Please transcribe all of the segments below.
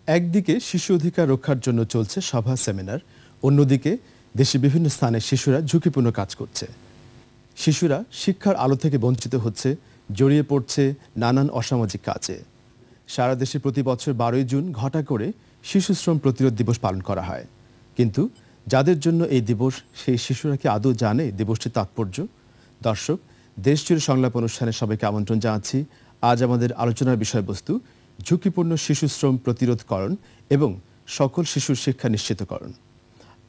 একদিকে শিশু অধিকার রক্ষার জন্য চলছে সভা সেমিনার, অন্যদিকে দেশে বিভিন্ন স্থানে শিশুরা ঝুঁকিপূর্ণ কাজ করছে। শিশুরা শিক্ষার আলো থেকে বঞ্চিত হচ্ছে, জড়িয়ে পড়ছে নানান অসামাজিক কাজে। সারা দেশে প্রতি বছর 12ই জুন ঘটা করে শিশু শ্রম প্রতিরোধ দিবস পালন করা হয়। কিন্তু যাদের জন্য এই দিবস, সেই শিশুরা কি আদৌ জানে দিবসটির তাৎপর্য? দর্শক, দেশজুড়ে সংলাপ অনুষ্ঠানে সবাইকে আমন্ত্রণ জানাচ্ছি। আজ আমাদের আলোচনার বিষয়বস্তু ঝুঁকিপূর্ণ শিশু শ্রম প্রতিরোধকরণ এবং সকল শিশুর শিক্ষা নিশ্চিতকরণ।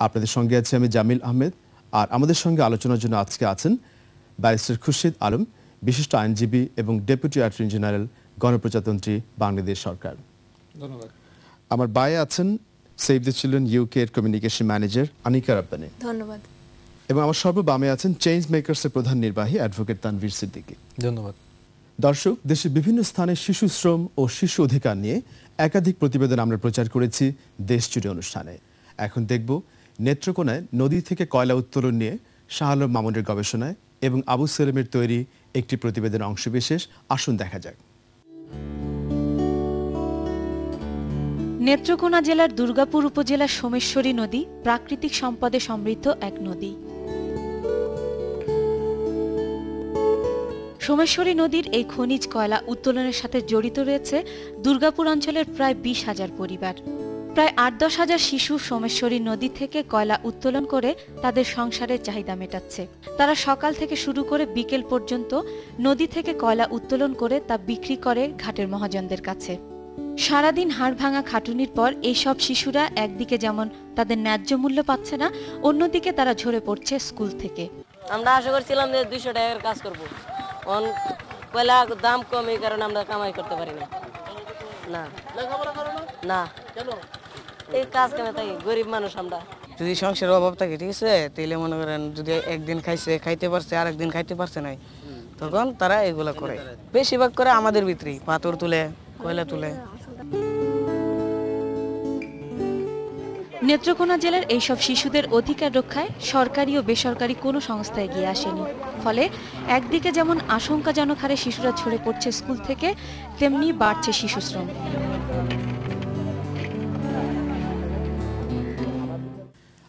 আপনাদের সঙ্গে আছি আমি জামিল আহমেদ, আর আমাদের সঙ্গে আলোচনার জন্য আজকে আছেন ব্যারিস্টার খুরশিদ আলম, বিশিষ্ট আইনজীবী এবং ডেপুটি অ্যাটর্নি জেনারেল, গণপ্রজাতন্ত্রী বাংলাদেশ সরকার। ধন্যবাদ। আমার বাইরে আছেন সেভ দ্য চিলড্রেন ইউকে এর কমিউনিকেশন ম্যানেজার আনিকা রাব্বানী। ধন্যবাদ। এবং আমার সর্ববামে আছেন চেঞ্জ মেকার্সের প্রধান নির্বাহী অ্যাডভোকেট তানভীর সিদ্দিকী। ধন্যবাদ। দর্শক, দেশের বিভিন্ন স্থানে শিশু শ্রম ও শিশু অধিকার নিয়ে একাধিক প্রতিবেদন আমরা প্রচার করেছি দেশজুড়ে অনুষ্ঠানে। এখন দেখব নেত্রকোনায় নদী থেকে কয়লা উত্তোলন নিয়ে শাহ আলম মামুনের গবেষণায় এবং আবু সেলিমের তৈরি একটি প্রতিবেদনের অংশবিশেষ। আসুন দেখা যাক। নেত্রকোনা জেলার দুর্গাপুর উপজেলার সোমেশ্বরী নদী প্রাকৃতিক সম্পদে সমৃদ্ধ এক নদী। সোমেশ্বরী নদীর এই খনিজ কয়লা উত্তোলনের সাথে জড়িত রয়েছে দুর্গাপুর অঞ্চলের প্রায় 20,000 পরিবার। প্রায় 8-10 হাজার শিশু সোমেশ্বরী নদী থেকে কয়লা উত্তোলন করে তাদের সংসারের চাহিদা মেটাচ্ছে। তারা সকাল থেকে শুরু করে বিকেল পর্যন্ত নদী থেকে কয়লা উত্তোলন করে তা বিক্রি করে ঘাটের মহাজনদের কাছে। সারাদিন হাড় ভাঙা খাটুনির পর এইসব শিশুরা একদিকে যেমন তাদের ন্যায্য মূল্য পাচ্ছে না, অন্যদিকে তারা ঝরে পড়ছে স্কুল থেকে। আমরা আশা করছিলাম যে 200 টাকার কাজ করবো, কয়লা দাম কম, এই কারণে আমরা কামাই করতে পারি না। না এই কাজ কামে তাই গরিব মানুষ আমরা। যদি সংসারের অভাব থাকে, ঠিক আছে, তাহলে মনে করেন যদি একদিন খাইতে পারছে আর একদিন খাইতে পারছে নাই, তখন তারা এগুলা করে। বেশিরভাগ করে আমাদের ভিতরেই পাথর তুলে, কয়লা তুলে। নেত্রকোনা জেলার এইসব শিশুদের অধিকার রক্ষায় সরকারি ও বেসরকারি কোনো সংস্থা এগিয়ে আসেনি। ফলে একদিকে যেমন আশঙ্কাজনক হারে শিশুরা ঝরে পড়ছে স্কুল থেকে, তেমনি বাড়ছে শিশু শ্রম।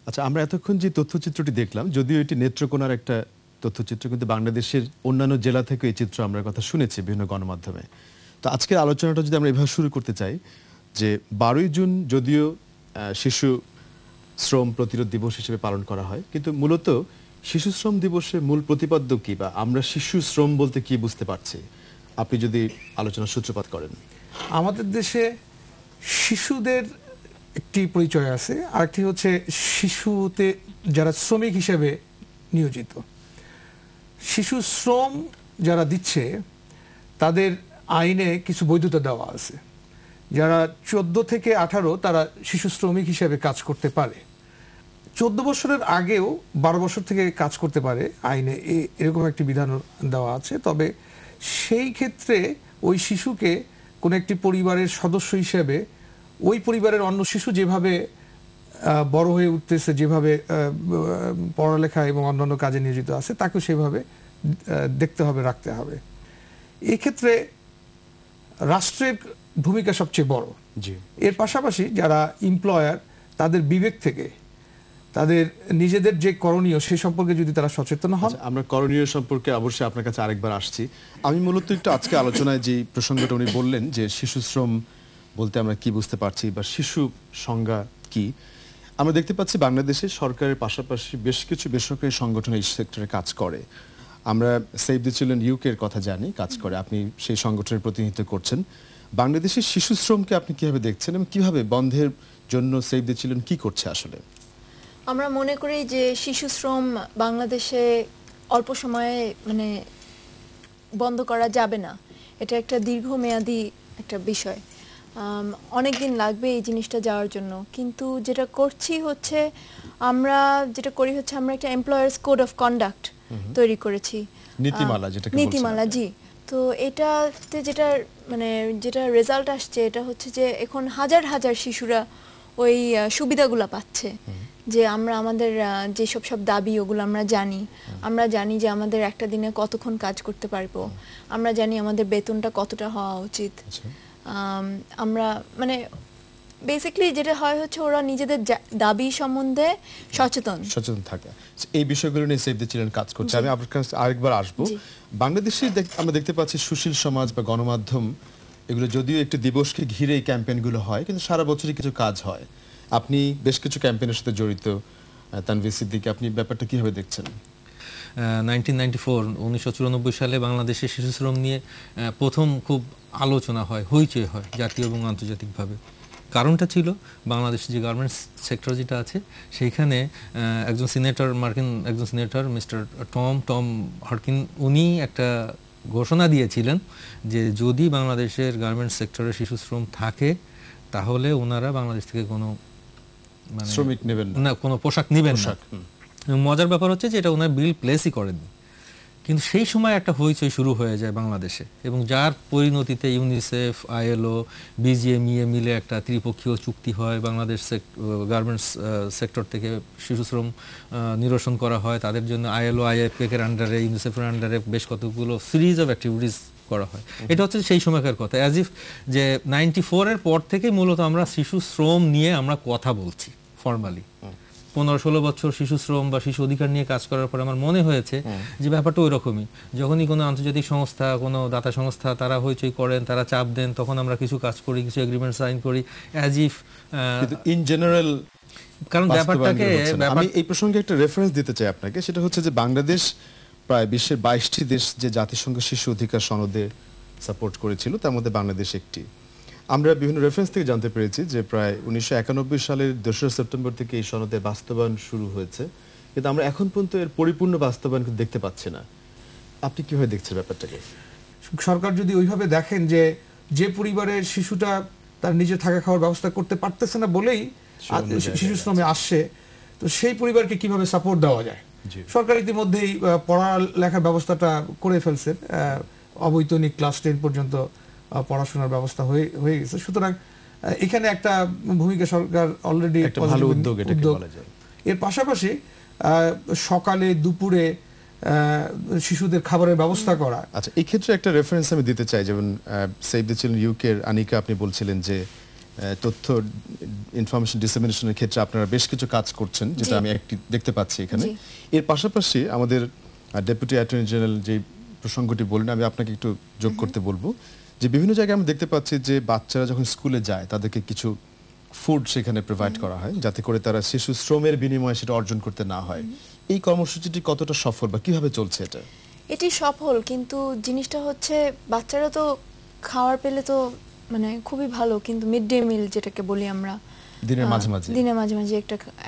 আচ্ছা, আমরা এতক্ষণ যে তথ্যচিত্রটি দেখলাম, যদিও এটি নেত্রকোনার একটা তথ্যচিত্র, কিন্তু বাংলাদেশের অন্যান্য জেলা থেকে এই চিত্র আমরা কথা শুনেছি বিভিন্ন গণমাধ্যমে। তো আজকের আলোচনাটা যদি আমরা এভাবে শুরু করতে চাই যে 12ই জুন যদিও শিশু শ্রম প্রতিরোধ দিবস হিসেবে পালন করা হয়, কিন্তু মূলত শিশু শ্রম দিবসের মূল প্রতিপাদ্য কি, বা আমরা শিশু শ্রম বলতে কি বুঝতে পারছি, আপনি যদি আলোচনার সূত্রপাত করেন। আমাদের দেশে শিশুদের একটি পরিচয় আছে, আরেকটি হচ্ছে শিশুতে যারা শ্রমিক হিসেবে নিয়োজিত। শিশু শ্রম যারা দিচ্ছে তাদের আইনে কিছু বৈধতা দেওয়া আছে। যারা 14 থেকে 18 তারা শিশু শ্রমিক হিসেবে কাজ করতে পারে। 14 বছরের আগেও 12 বছর থেকে কাজ করতে পারে, আইনে এরকম একটি বিধান দেওয়া আছে। তবে সেই ক্ষেত্রে ওই শিশুকে কোনো একটি পরিবারের সদস্য হিসেবে ওই পরিবারের অন্য শিশু যেভাবে বড় হয়ে উঠতেছে, যেভাবে পড়ালেখা এবং অন্যান্য কাজে নিয়োজিত আছে, তাকেও সেভাবে দেখতে হবে, রাখতে হবে। এক্ষেত্রে রাষ্ট্রের ভূমিকা সবচেয়ে বড়। এর পাশাপাশি যারা এমপ্লয়ার, তাদের বিবেক থেকে তাদের নিজেদের যে করণীয় সে সম্পর্কে যদি তারা সচেতন হন। আমরা করণীয় সম্পর্কে অবশ্যই আপনার কাছে আরেকবার আসছি। আমি মূলত একটু আজকে আলোচনায় যে প্রসঙ্গটা উনি বললেন যে শিশু শ্রম বলতে আমরা কি বুঝতে পারছি বা শিশু সংজ্ঞা কি, আমরা দেখতে পাচ্ছি বাংলাদেশে সরকারের পাশাপাশি বেশ কিছু বেসরকারি সংগঠন এই সেক্টরে কাজ করে। আমরা সেভ দ্য চিলড্রেন ইউকে এর কথা জানি, কাজ করে, আপনি সেই সংগঠনের প্রতিনিধিত্ব করছেন। বাংলাদেশের শিশু শ্রমকে আপনি কিভাবে দেখছেন এবং কিভাবে বন্ধের জন্য সেভ দ্য চিলড্রেন কি করছে? আসলে আমরা মনে করি যে শিশু শ্রম বাংলাদেশে অল্প সময়ে বন্ধ করা যাবে না। এটা একটা দীর্ঘমেয়াদী একটা বিষয়, অনেক দিন লাগবে এই জিনিসটা যাওয়ার জন্য। কিন্তু যেটা করছি হচ্ছে আমরা একটা এমপ্লয়ার্স কোড অফ কন্ডাক্ট তৈরি করেছি, নীতিমালা। জি, তো এটাতে যেটা রেজাল্ট আসছে এটা হচ্ছে যে এখন হাজার হাজার শিশুরা ওই সুবিধাগুলো পাচ্ছে। যে আমরা আমাদের যেসব দাবি ওগুলো আমরা জানি যে আমাদের একটা দিনে কতক্ষণ কাজ করতে পারবো, আমরা জানি আমাদের বেতনটা কতটা হওয়া উচিত। আমরা বেসিক্যালি যেটা হয় হচ্ছে ওরা নিজেদের দাবি সম্বন্ধে সচেতন থাকে। এই বিষয়গুলো নিয়ে সেভ দ্য চিলড্রেন কাজ করছে। আমি আপনার কাছে আরেকবার আসবো। বাংলাদেশে আমরা দেখতে পাচ্ছি সুশীল সমাজ বা গণমাধ্যম এগুলো যদিও একটি দিবসকে ঘিরে এই ক্যাম্পেইনগুলো হয়, কিন্তু সারা বছরই কিছু কাজ হয়। আপনি বেশ কিছু ক্যাম্পেইনের সাথে জড়িত, তানভীর সিদ্দিকী, আপনি ব্যাপারটা কিভাবে দেখছেন? 1994 সালে বাংলাদেশে শিশু শ্রম নিয়ে প্রথম খুব আলোচনা হয়, হইচই হয় জাতীয় এবং আন্তর্জাতিকভাবে। কারণটা ছিল বাংলাদেশের যে গার্মেন্টস সেক্টর যেটা আছে সেইখানে মার্কিন একজন সিনেটর মিস্টার টম হারকিন, উনি একটা ঘোষণা দিয়েছিলেন যে যদি বাংলাদেশের গার্মেন্টস সেক্টরে শিশু শ্রম থাকে তাহলে ওনারা বাংলাদেশ থেকে কোনো শ্রমিক নেবেন না, কোনো পোশাক নেবেন না। মজার ব্যাপার হচ্ছে যে এটা ওনার বিল প্লেসই করেননি, কিন্তু সেই সময় একটা হইচই শুরু হয়ে যায় বাংলাদেশে, এবং যার পরিণতিতে ইউনিসেফ, ILO, BGMEA মিলে একটা ত্রিপক্ষীয় চুক্তি হয়। বাংলাদেশ গার্মেন্টস সেক্টর থেকে শিশু শ্রম নিরসন করা হয়। তাদের জন্য ILO, IFK এর আন্ডারে, ইউনিসেফের আন্ডারে বেশ কতগুলো সিরিজ অফ অ্যাক্টিভিটিস করা হয়। এটা হচ্ছে সেই সময়কার কথা, অ্যাজ ইফ যে 94 এর পর থেকে মূলত আমরা শিশু শ্রম নিয়ে আমরা কথা বলছি ফর্মালি। 15-16 বছর শিশু শ্রম বা শিশু অধিকার নিয়ে কাজ করার পর আমার মনে হয়েছে যে ব্যাপারটা ওই রকমই। যখনই কোনো আন্তর্জাতিক সংস্থা, কোনো দাতা সংস্থা তারা হইচই করেন, তারা চাপ দেন, তখন আমরা কিছু কাজ করি, কিছু এগ্রিমেন্ট সাইন করি, অ্যাজ ইফ ইন জেনারেল। কারণ ব্যাপারটাকে আমি এই প্রসঙ্গে একটা রেফারেন্স দিতে চাই আপনাকে, সেটা হচ্ছে যে বাংলাদেশ প্রায় বিশ্বের 22টি দেশ যে জাতিসংঘ শিশু অধিকার সনদে সাপোর্ট করেছিল, তার মধ্যে বাংলাদেশ একটি। আমরা বিভিন্ন রেফারেন্স থেকে জানতে পেরেছি যে প্রায় 1991 সালের 2রা সেপ্টেম্বর থেকে এই সনদের বাস্তবায়ন শুরু হয়েছে, কিন্তু আমরা এখন পর্যন্ত এর পরিপূর্ণ বাস্তবায়ন দেখতে পাচ্ছি না। আপনি কিভাবে দেখছেন ব্যাপারটাকে? সরকার যদি ওইভাবে দেখেন যে পরিবারের শিশুটা তার নিজে থাকা খাওয়ার ব্যবস্থা করতে পারতেছে না বলেই শিশু শ্রমে আসছে, তো সেই পরিবারকে কিভাবে সাপোর্ট দেওয়া যায়? সরকার ইতিমধ্যেই পড়ালেখার ব্যবস্থাটা করে ফেলছে, অবৈতনিক ক্লাস 10 পর্যন্ত পড়াশোনার ব্যবস্থা হয়ে গেছে। সুতরাং এখানে একটা ভূমিকা সরকার অলরেডি ভালো উদ্যোগ বলা যায়। এর পাশাপাশি সকালে দুপুরে শিশুদের খাবারের ব্যবস্থা করা। আচ্ছা, এই ক্ষেত্রে একটা রেফারেন্স আমি দিতে চাই, যেমন সেভ দ্য চিলড্রেন UK এর আনিকা, আপনি বলছিলেন যে তথ্য ইনফরমেশন ডিসেমিনেশনের ক্ষেত্রে আপনারা বেশ কিছু কাজ করছেন, যেটা আমি একটি দেখতে পাচ্ছি এখানে। এর পাশাপাশি আমাদের ডেপুটি অ্যাটর্নি জেনারেল যে প্রসঙ্গটি বললেন, আমি আপনাকে একটু যোগ করতে বলবো যে বিভিন্ন জায়গায় আমরা দেখতে পাচ্ছি যে বাচ্চারা যখন স্কুলে যায় তাদেরকে কিছু ফুড সেখানে প্রোভাইড করা হয়, যাতে করে তারা শিশু শ্রমের বিনিময়ে সেটা অর্জন করতে না হয়। এই কর্মসূচিটি কতটা সফল বা কিভাবে চলছে এটা? এটি সফল, কিন্তু জিনিসটা হচ্ছে বাচ্চারা তো খাওয়ার পেলে তো মানে খুবই ভালো, কিন্তু মিড ডে মিল যেটাকে বলি আমরা, দিনের মাঝে মাঝে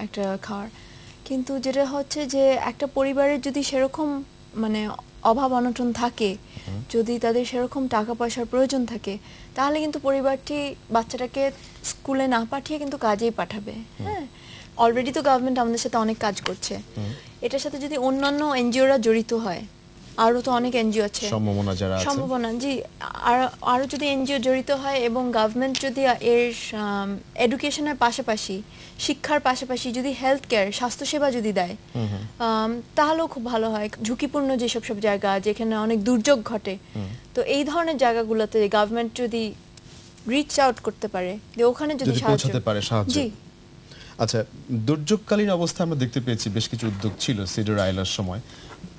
একটা খাওয়ার, কিন্তু যেটা হচ্ছে যে একটা পরিবারের যদি সেরকম মানে অভাব অনটন থাকে, যদি তাদের সেরকম টাকা পয়সার প্রয়োজন থাকে, তাহলে কিন্তু পরিবারটি বাচ্চাটাকে স্কুলে না পাঠিয়ে কিন্তু কাজেই পাঠাবে। হ্যাঁ, অলরেডি তো গভর্নমেন্ট আমাদের সাথে অনেক কাজ করছে। এটার সাথে যদি অন্যান্য এনজিওরা জড়িত হয়, আরো তো অনেক এনজিও আছে, সম্ভাবনা জি, আরো যদি এনজিও জড়িত হয় এবং গভর্নমেন্ট যদি এর এডুকেশনের পাশাপাশি, শিক্ষার পাশাপাশি যদি হেলথ কেয়ার, স্বাস্থ্যসেবা যদি দেয়, তাহলেও খুব ভালো হয়। ঝুঁকিপূর্ণ যেসব জায়গা যেখানে অনেক দুর্যোগ ঘটে, তো এই ধরনের জায়গাগুলোতে গভর্নমেন্ট যদি রিচ আউট করতে পারে, যে ওখানে যদি পৌঁছাতে পারে সাহায্য। জি। আচ্ছা, দুর্যোগকালীন অবস্থা আমরা দেখতে পেয়েছি বেশ কিছু উদ্যোগ ছিল সিডর আইলার সময়।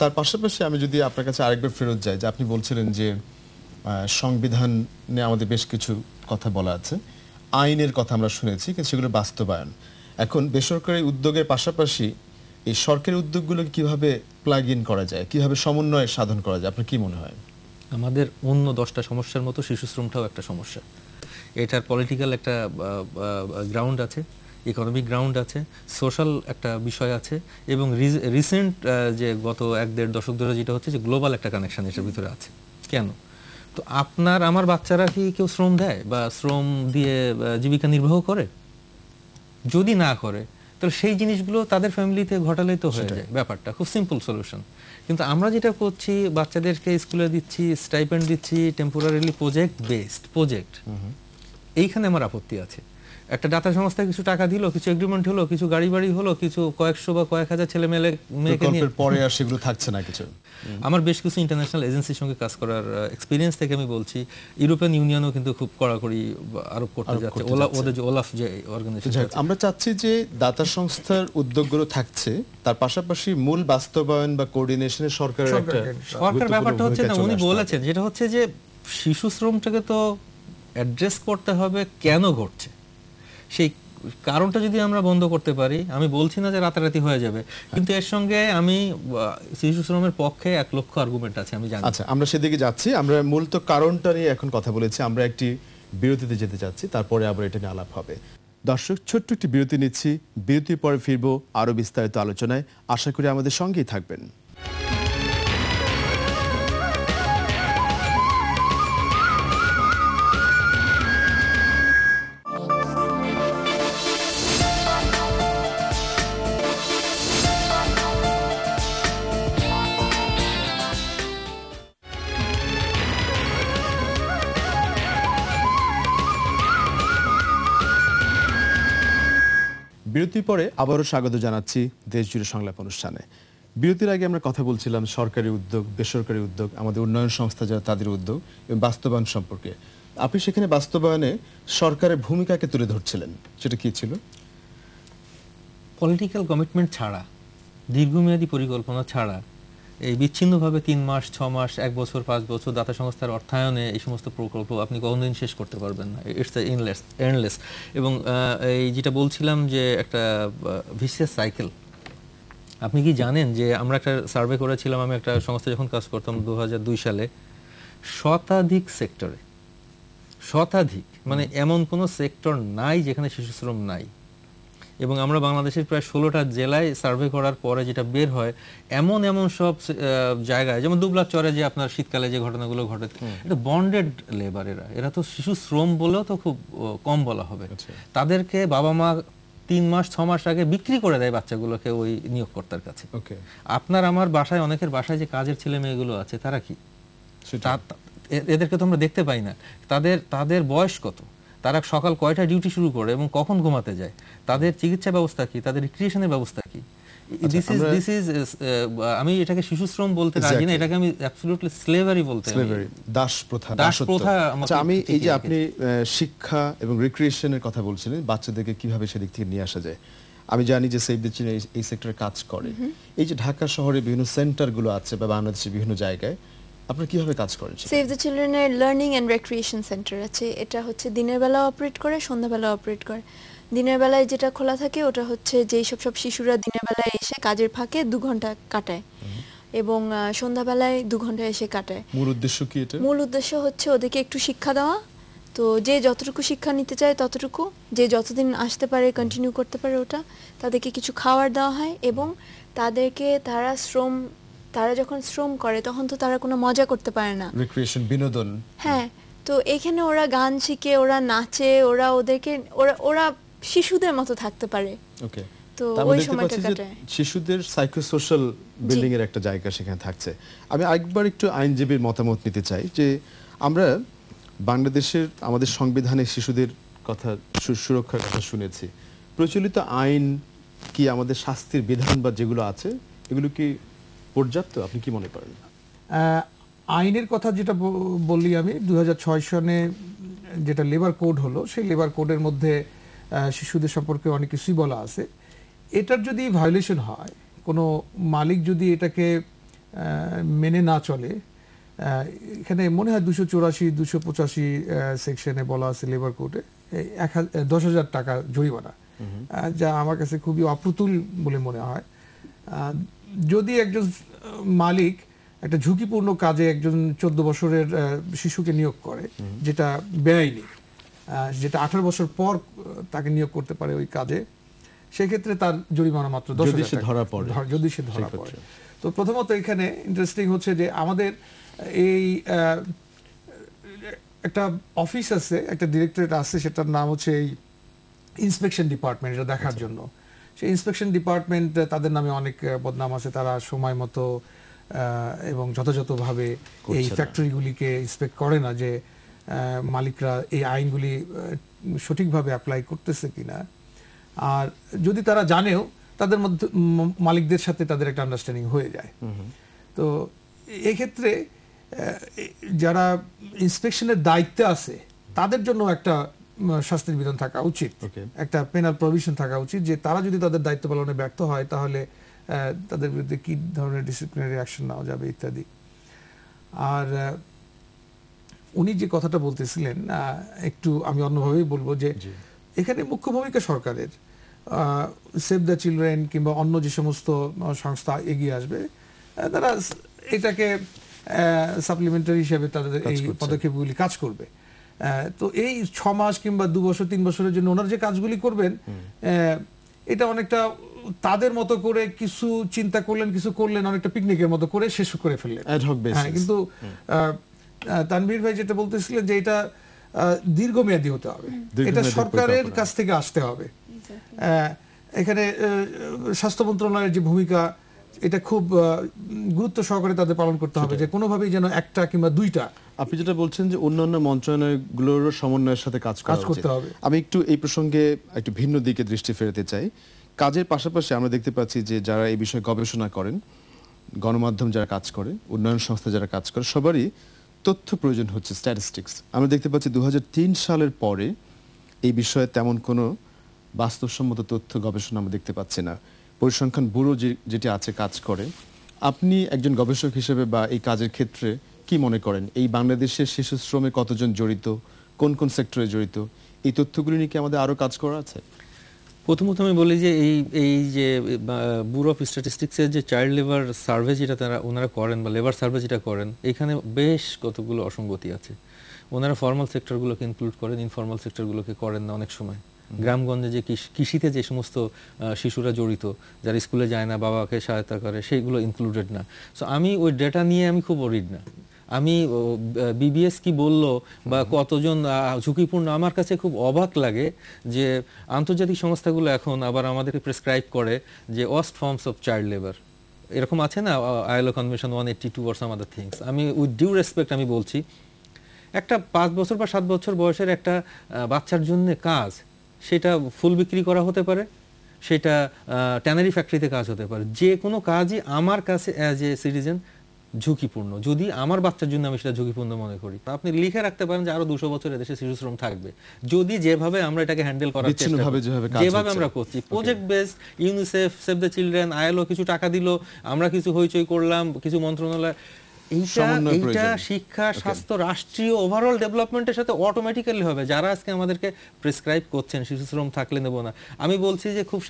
তার পাশাপাশি আমি যদি আপনার কাছে আরেকবার ফেরত যাই, যে আপনি বলছিলেন যে সংবিধানে আমাদের বেশ কিছু কথা বলা আছে, আইনের কথা আমরা শুনেছি, কিন্তু সেগুলো বাস্তবায়ন এখন বেসরকারি উদ্যোগের পাশাপাশি এই সরকারি উদ্যোগগুলোকে কিভাবে প্লাগ ইন করা যায়, কিভাবে সমন্বয় সাধন করা যায়, আপনার কি মনে হয়? আমাদের অন্য 10টা সমস্যার মতো শিশু শ্রমটাও একটা সমস্যা। এটার পলিটিক্যাল একটা গ্রাউন্ড আছে, ইকোনমিক গ্রাউন্ড আছে, সোশ্যাল একটা বিষয় আছে, এবং রিসেন্ট যে গত 1-1.5 দশক ধরে যেটা হচ্ছে যে গ্লোবাল একটা কানেকশন এটার ভিতরে আছে। কেন? তো আপনার আমার বাচ্চারা কি কেউ শ্রম দেয় বা শ্রম দিয়ে জীবিকা নির্বাহ করে? যদি না করে, তাহলে সেই জিনিসগুলো তাদের ফ্যামিলিতে ঘটালেই তো হয়ে যায়। ব্যাপারটা খুব সিম্পল সলিউশন। কিন্তু আমরা যেটা করছি, বাচ্চাদেরকে স্কুলে দিচ্ছি, স্টাইপেন্ড দিচ্ছি, টেম্পোরারিলি প্রজেক্ট বেসড প্রজেক্ট, এইখানে আমার আপত্তি আছে। একটা দাতা সংস্থা কিছু টাকা দিল, কিছু এগ্রিমেন্ট হলো, কিছু গাড়ি বাড়ি হলো, কিছু কয়েকশো বা কয়েক হাজার ছেলে মেয়েকে নিয়ে, প্রকল্পের পরে আর সেগুলো থাকছে না কিছু। আমার বেশ কিছু ইন্টারন্যাশনাল এজেন্সির সঙ্গে কাজ করার এক্সপিরিয়েন্স থেকে আমি বলছি, ইউরোপিয়ান ইউনিয়নও কিন্তু খুব কড়াকড়ি আরোপ করতে যাচ্ছে, ওদের যে ওলাফ যে অর্গানাইজেশন। আমরা চাচ্ছি যে দাতা সংস্থার উদ্যোগগুলো থাকছে, তার পাশাপাশি মূল বাস্তবায়ন বা কোঅর্ডিনেশনে সরকারের একটা সরকার ব্যাপারটা হচ্ছে না, উনি বলেছেন যেটা হচ্ছে যে শিশু শ্রমটাকে তো অ্যাড্রেস করতে হবে কেন ঘটছে, সেই কারণটা যদি আমরা বন্ধ করতে পারি, আমি বলছি না যে রাতারাতি হয়ে যাবে, কিন্তু এর সঙ্গে আমি শিশু শ্রমের পক্ষে 1 লক্ষ আর্গুমেন্ট আছে আমি জানি। আচ্ছা, আমরা সেদিকে যাচ্ছি। আমরা মূলত কারণটা নিয়ে এখন কথা বলেছি, আমরা একটি বিরতিতে যেতে চাচ্ছি, তারপরে আবার এটা নিয়ে আলাপ হবে। দর্শক, ছোট্ট একটি বিরতি নিচ্ছি, বিরতির পরে ফিরবো আরো বিস্তারিত আলোচনায়। আশা করি আমাদের সঙ্গেই থাকবেন। বিরতির পরে আবারও স্বাগত জানাচ্ছি দেশজুড়ে সংলাপ অনুষ্ঠানে। বিরতির আগে আমরা কথা বলছিলাম সরকারি উদ্যোগ, বেসরকারি উদ্যোগ, আমাদের উন্নয়ন সংস্থা যারা তাদের উদ্যোগ এবং বাস্তবায়ন সম্পর্কে। আপনি সেখানে বাস্তবায়নে সরকারের ভূমিকাকে তুলে ধরছিলেন, সেটা কি ছিল? পলিটিক্যাল কমিটমেন্ট ছাড়া, দীর্ঘমেয়াদী পরিকল্পনা ছাড়া, এই বিচ্ছিন্নভাবে 3 মাস, 6 মাস, 1 বছর, 5 বছর দাতা সংস্থার অর্থায়নে এই সমস্ত প্রকল্প আপনি কখনোদিন শেষ করতে পারবেন না। It's endless. এবং এই যেটা বলছিলাম যে একটা ভিসিয়াস সাইকেল। আপনি কি জানেন যে আমরা একটা সার্ভে করেছিলাম, আমি একটা সংস্থা যখন কাজ করতাম 2002 সালে, শতাধিক সেক্টরে, মানে এমন কোনো সেক্টর নাই যেখানে শিশু শ্রম নাই। এবং আমরা বাংলাদেশের প্রায় 16টা জেলায় সার্ভে করার পরে যেটা বের হয়, এমন সব জায়গায়, যেমন দুবলাচরে যে আপনার শীতকালে যে ঘটনাগুলো ঘটে, এটা বন্ডেড লেবার, এরা তো শিশু শ্রম বলেও তো খুব কম বলা হবে। তাদেরকে বাবা মা 3 মাস 6 মাস আগে বিক্রি করে দেয় বাচ্চাগুলোকে ওই নিয়োগকর্তার কাছে। আপনার আমার বাসায়, অনেকের বাসায় যে কাজের ছেলে মেয়েগুলো আছে, তারা কি, এদেরকে তো আমরা দেখতে পাই না। তাদের বয়স কত, তারা সকাল কয়টা ডিউটি শুরু করে এবং কখন ঘুমাতে যায়, তাদের চিকিৎসা ব্যবস্থা কি, তাদের রিক্রিয়েশনের ব্যবস্থা কি। আমি এটাকে শিশু শ্রম বলতে রাজি না, এটাকে আমি অ্যাবসলিউটলি স্লেভারি বলতে, দাস প্রথা। আচ্ছা, আমি এই যে আপনি শিক্ষা এবং রিক্রিয়েশনের কথা বলছিলেন, বাচ্চাদেরকে কিভাবে সেদিক থেকে নিয়ে আসা যায়, আমি জানি যে সেভ দ্য চিলড্রেন এই সেক্টরে কাজ করে। এই যে ঢাকা শহরে বিভিন্ন সেন্টারগুলো আছে বা বাংলাদেশের বিভিন্ন জায়গায়, আপনারা কিভাবে কাজ করেন? সেভ দ্য চিলড্রেনের লার্নিং অ্যান্ড রিক্রিয়েশন সেন্টার আছে। এটা হচ্ছে দিনের বেলা অপারেট করে, সন্ধ্যাবেলা অপারেট করে। দিনের বেলায় যেটা খোলা থাকে ওটা হচ্ছে যেই সব শিশুরা দিনের বেলায় এসে কাজের ফাঁকে 2 ঘন্টা কাটায় এবং সন্ধ্যাবেলায় 2 ঘন্টা এসে কাটায়। মূল উদ্দেশ্য কি এটা? মূল উদ্দেশ্য হচ্ছে ওদেরকে একটু শিক্ষা দেওয়া। তো যে যতটুকু শিক্ষা নিতে চায় ততটুকু, যে যতদিন আসতে পারে কন্টিনিউ করতে পারে ওটা, তাদেরকে কিছু খাবার দেওয়া হয় এবং তাদেরকে তারা যখন শ্রম করে তখন তো তারা কোনো মজা করতে পারে না, রিক্রিয়েশন, বিনোদন। হ্যাঁ, তো এখানে ওরা গান শিখে, ওরা নাচে, ওরা শিশুদের মতো থাকতে পারে। ওকে, তো ওই সময়টা কাটায়। শিশুদের সাইকোসোশ্যাল বিল্ডিং এর একটা জায়গা সেখানে থাকছে। আমি আরেকবার একটু আইনজীবীর মতামত নিতে চাই যে আমরা বাংলাদেশের আমাদের সংবিধানে শিশুদের কথা, সুরক্ষার কথা শুনেছি। প্রচলিত আইন কি, আমাদের শাস্তির বিধান বা যেগুলো আছে, এগুলো কি পর্যাপ্ত? আপনি কি মনে করেন? আইনের কথা যেটা বললি আমি, 2006 সনে যেটা লেবার কোড হলো, সেই লেবার কোডের মধ্যে শিশুদের সম্পর্কে অনেক কিছুই বলা আছে। এটার যদি ভায়োলেশন হয়, কোনো মালিক যদি এটাকে মেনে না চলে, এখানে মনে হয় 284, 285 সেকশনে বলা আছে লেবার কোডে 10,000 টাকা জরিমানা, যা আমার কাছে খুবই অপ্রতুল বলে মনে হয়। যদি একজন মালিক একটা ঝুঁকিপূর্ণ কাজে একজন 14 বছরের শিশুকে নিয়োগ করে, যেটা বেআইনি, যেটা 18 বছর পর তাকে নিয়োগ করতে পারে ওই কাজে, সেক্ষেত্রে তার জরিমানা মাত্র 10,000 টাকা, যদি সে ধরা পড়ে। তো প্রথমত এখানে ইন্টারেস্টিং হচ্ছে যে আমাদের এই একটা অফিস আছে, একটা ডিরেক্টরেট আছে, সেটার নাম হচ্ছে এই ইন্সপেকশন ডিপার্টমেন্ট, এটা দেখার জন্য। সেই ইন্সপেকশন ডিপার্টমেন্ট, তাদের নামে অনেক বদনাম আছে, তারা সময় মতো এবং যথাযথভাবে এই ফ্যাক্টরিগুলিকে ইন্সপেক্ট করে না, যে মালিকরা এই আইনগুলি সঠিকভাবে অ্যাপ্লাই করতেছে কিনা, আর যদি তারা জানেও তাদের মধ্যে মালিকদের সাথে তাদের একটা আন্ডারস্ট্যান্ডিং হয়ে যায়। তো এক্ষেত্রে যারা ইন্সপেকশনের দায়িত্বে আছে তাদের জন্য একটা শাস্তির বিধান থাকা উচিত, একটা পেনাল প্রভিশন থাকা উচিত, যে তারা যদি তাদের দায়িত্ব পালনে ব্যর্থ হয় তাহলে তাদের বিরুদ্ধে কি ধরনের ডিসিপ্লিনারি অ্যাকশন নেওয়া যাবে ইত্যাদি। আর উনি যে কথাটা বলতেছিলেন একটু আমি অন্যভাবেই বলবো যে এখানে মুখ্য ভূমিকা সরকারের, সেভ দ্য চিলড্রেন কিংবা অন্য যে সমস্ত সংস্থা এগিয়ে আসবে তারা এটাকে সাপ্লিমেন্টারি হিসেবে তাদের এই পদক্ষেপগুলি কাজ করবে। তো এই 6 মাস কিংবা 2 বছর 3 বছরের জন্য ওনারা যে কাজগুলি করবেন এটা অনেকটা তাদের মতো করে কিছু চিন্তা করলেন, কিছু করলেন, অনেকটা পিকনিকের মতো করে শেষ করে ফেললেন। কিন্তু তানভীর ভাই যেটা বলতেছিলেন যে এটা দীর্ঘমেয়াদী হতে হবে, এটা সরকারের কাছ থেকে আসতে হবে। এখানে স্বাস্থ্য মন্ত্রণালয়ের যে ভূমিকা এটা খুব গুরুত্ব সহকারে তাদের পালন করতে হবে, যে কোনোভাবেই যেন একটা কিংবা দুইটা। আপনি যেটা বলছেন যে অন্যান্য মন্ত্রণালয়গুলোর সমন্বয়ের সাথে কাজ করতে হবে, আমি একটু এই প্রসঙ্গে একটু ভিন্ন দিকে দৃষ্টি ফেরাতে চাই। কাজের পাশাপাশি আমরা দেখতে পাচ্ছি যে যারা এই বিষয়ে গবেষণা করেন, গণমাধ্যম যারা কাজ করে, উন্নয়ন সংস্থা যারা কাজ করে, সবারই তথ্য প্রয়োজন হচ্ছে, স্ট্যাটিস্টিক্স। আমরা দেখতে পাচ্ছি 2003 সালের পরে এই বিষয়ে তেমন কোনো বাস্তবসম্মত তথ্য গবেষণা আমরা দেখতে পাচ্ছি না। পরিসংখ্যান ব্যুরো যেটি আছে কাজ করে। আপনি একজন গবেষক হিসেবে বা এই কাজের ক্ষেত্রে কি মনে করেন, এই বাংলাদেশের শিশু শ্রমে কতজন জড়িত, কোন কোন সেক্টরে জড়িত, এই তথ্যগুলি নিয়ে কি আমাদের আরো কাজ করা আছে? প্রথমত আমি বলি যে এই যে ব্যুরো অফ স্ট্যাটিস্টিক্সের যে চাইল্ড লেবার সার্ভে যেটা ওনারা করেন বা লেবার সার্ভে যেটা করেন, এখানে বেশ কতগুলো অসঙ্গতি আছে। ওনারা ফর্মাল সেক্টরগুলোকে ইনক্লুড করেন, ইনফর্মাল সেক্টরগুলোকে করেন না অনেক সময়। গ্রামগঞ্জে যে কৃষিতে যে সমস্ত শিশুরা জড়িত, যারা স্কুলে যায় না, বাবাকে সহায়তা করে, সেইগুলো ইনক্লুডেড না। সো আমি ওই ডেটা নিয়ে আমি খুব ওরিড না। আমি বিবিএস কি বললো বা কতজন ঝুঁকিপূর্ণ, আমার কাছে খুব অবাক লাগে যে আন্তর্জাতিক সংস্থাগুলো এখন আবার আমাদেরকে প্রেসক্রাইব করে যে worst forms of child labour, এরকম আছে না, ILO convention 182 or some other things। আমি উইথ ডিউ রেসপেক্ট আমি বলছি, একটা 5 বছর বা 7 বছর বয়সের একটা বাচ্চার জন্য কাজ, সেটা ফুল বিক্রি করা হতে পারে, সেটা ট্যানারি ফ্যাক্টরিতে কাজ হতে পারে, যে কোনো কাজই আমার কাছে অ্যাজ এ সিটিজেন ঝুঁকিপূর্ণ, যদি আমার বাচ্চার জন্য আমি সেটা ঝুঁকিপূর্ণ মনে করি। আপনি লিখে রাখতে পারেন যে আরো 200 বছর দেশে শিশু শ্রম থাকবে, যদি যেভাবে আমরা এটাকে হ্যান্ডেল করার চেষ্টা করি, যেভাবে আমরা করছি, project based, UNICEF, save the children, ILO কিছু টাকা দিল, আমরা কিছু হইচই করলাম, কিছু মন্ত্রণালয়, এইটা শিক্ষা, স্বাস্থ্য, রাষ্ট্রীয় ওভারঅল ডেভেলপমেন্টের সাথে অটোমেটিক্যালি হবে। যারা আজকে আমাদেরকে প্রেসক্রাইব করছেন শিশু শ্রম থাকলে নেব না, আমি বলছি যে খুব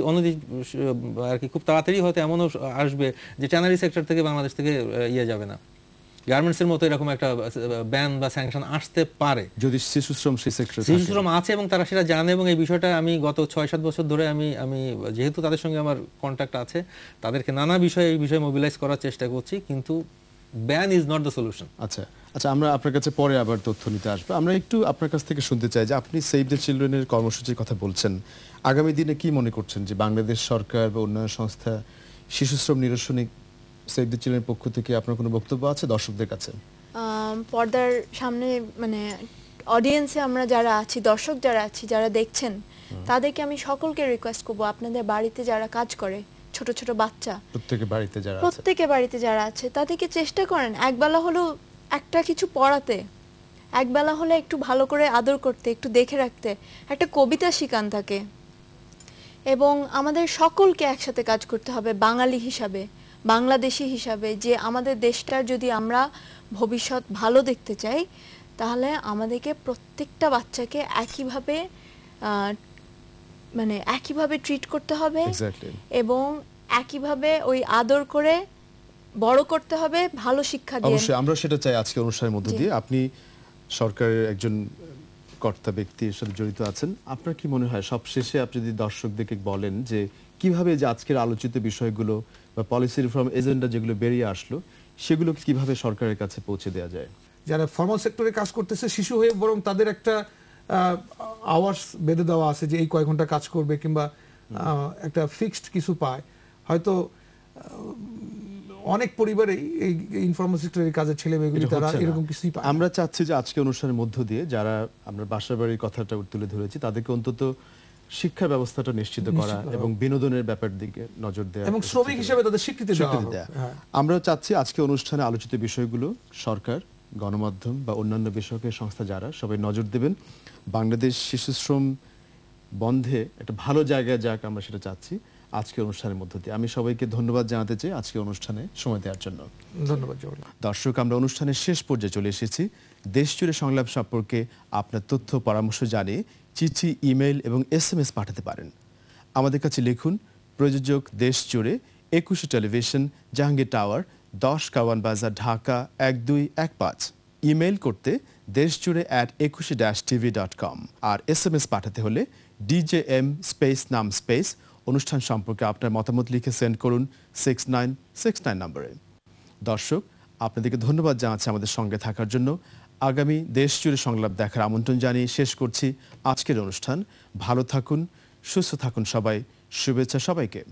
আর কি খুব তাড়াতাড়ি হয়তো এমনও আসবে যে ট্যানারি সেক্টর থেকে বাংলাদেশ থেকে ইয়ে যাবে না, গার্মেন্টসের মতো এরকম একটা ব্যান বা স্যাংশন আসতে পারে, যদি শিশু শ্রম সেই সেক্টরে শিশু শ্রম আছে এবং তারা সেটা জানে। এবং এই বিষয়টা আমি গত 6-7 বছর ধরে আমি যেহেতু তাদের সঙ্গে আমার কন্ট্যাক্ট আছে, তাদেরকে নানা বিষয়ে এই বিষয়ে মোবিলাইজ করার চেষ্টা করছি, কিন্তু ban is not the solution. আচ্ছা, আমরা আপনার কাছে পরে আবার তথ্য নিতে আসবো। আমরা একটু আপনার কাছ থেকে শুনতে চাই যে আপনি সেভ দ্য চিলড্রেনের কর্মসূচির কথা বলছেন, আগামী দিনে কি মনে করছেন যে বাংলাদেশ সরকার বা উন্নয়ন সংস্থা শিশু শ্রম নিরসনে সেভ দ্য চিলড্রেনের পক্ষ থেকে আপনার কোনো বক্তব্য আছে দর্শকদের কাছে? পর্দার সামনে মানে অডিয়েন্সে আমরা যারা আছি, দর্শক যারা আছি, যারা দেখছেন, তাদেরকে আমি সকলকে রিকোয়েস্ট করব, আপনাদের বাড়িতে যারা কাজ করে, ছোট ছোট বাচ্চা, প্রত্যেকে বাড়িতে যারা আছে, তাদেরকে চেষ্টা করেন একবেলা হলেও একটা কিছু পড়াতে, একবেলা হলে একটু ভালো করে আদর করতে, একটু দেখে রাখতে, একটা কবিতা শিখান তাকে। এবং আমাদের সকলকে একসাথে কাজ করতে হবে বাঙালি হিসাবে, বাংলাদেশি হিসাবে, যে আমাদের দেশটার যদি আমরা ভবিষ্যৎ ভালো দেখতে চাই, তাহলে আমাদেরকে প্রত্যেকটা বাচ্চাকে একইভাবে ট্রিট করতে হবে এবং একইভাবে ওই আদর করে বড় করতে হবে, ভালো শিক্ষা দিয়ে। অবশ্যই আমরা সেটা চাই আজকে অনুষ্ঠানের মধ্য দিয়ে। আপনি সরকারের একজন কর্তা ব্যক্তির সাথে জড়িত আছেন, আপনার কি মনে হয় সবশেষে আপনি যদি দর্শকদেরকে বলেন যে কিভাবে যে আজকের আলোচিত বিষয়গুলো বা পলিসি রিফর্ম এজেন্ডা যেগুলো বেরিয়ে আসলো, সেগুলো কিভাবে সরকারের কাছে পৌঁছে দেওয়া যায়? যারা ফর্মাল সেক্টরে কাজ করতেছে শিশু হয়ে, বরং তাদের একটা আওয়ার্স বেঁধে দেওয়া আছে যে এই কয় ঘন্টা কাজ করবে, কিংবা একটা ফিক্সড কিছু পায়। হয়তো অনেক পরিবারেই এই ইনফরমাল সেক্টরের কাজের ছেলে মেয়েগুলি এটা তারা হচ্ছে না। এরকম কিছুই পায় না। আমরা চাচ্ছি যে আজকে অনুষ্ঠানের মধ্য দিয়ে যারা আমরা বাসার বাড়ির কথাটা তুলে ধরেছি তাদেরকে অন্তত শিক্ষা ব্যবস্থাটা নিশ্চিত করা এবং বিনোদনের ব্যাপার দিকে নজর দেওয়া এবং শ্রমিক হিসেবে তাদের স্বীকৃতি দেওয়া স্বীকৃতি হোক। দেয়া। হ্যাঁ। আমরা চাচ্ছি আজকে অনুষ্ঠানে আলোচিত বিষয়গুলো সরকার, গণমাধ্যম বা অন্যান্য বেসরকারি সংস্থা যারা সবাই নজর দেবেন, বাংলাদেশ শিশু শ্রম বন্ধে একটা ভালো জায়গায় যাক আমরা সেটা চাচ্ছি আজকে অনুষ্ঠানের মধ্য দিয়ে। আমি সবাইকে ধন্যবাদ জানাতে চাই আজকে অনুষ্ঠানে সময় দেওয়ার জন্য। ধন্যবাদ জওয়ান। দর্শক, আমরা অনুষ্ঠানের শেষ পর্যায়ে চলে এসেছি। দেশজুড়ে সংলাপ সম্পর্কে আপনার তথ্য পরামর্শ জানিয়ে চিঠি, ইমেইল এবং SMS পাঠাতে পারেন। আমাদের কাছে লিখুন, প্রযোজক দেশজুড়ে, 21 টেলিভিশন, জাহাঙ্গীর টাওয়ার, 10 কাওয়ান বাজার, ঢাকা 1215। ইমেইল করতে দেশজুড়ে @21-tv.com। আর SMS পাঠাতে হলে DJM স্পেস নাম স্পেস অনুষ্ঠান সম্পর্কে আপনার মতামত লিখে সেন্ড করুন 6969 নম্বরে। দর্শক, আপনাদেরকে ধন্যবাদ জানাচ্ছি আমাদের সঙ্গে থাকার জন্য। আগামী দেশজুড়ে সংলাপ দেখার আমন্ত্রণ জানিয়ে শেষ করছি আজকের অনুষ্ঠান। ভালো থাকুন, সুস্থ থাকুন সবাই। শুভেচ্ছা সবাইকে।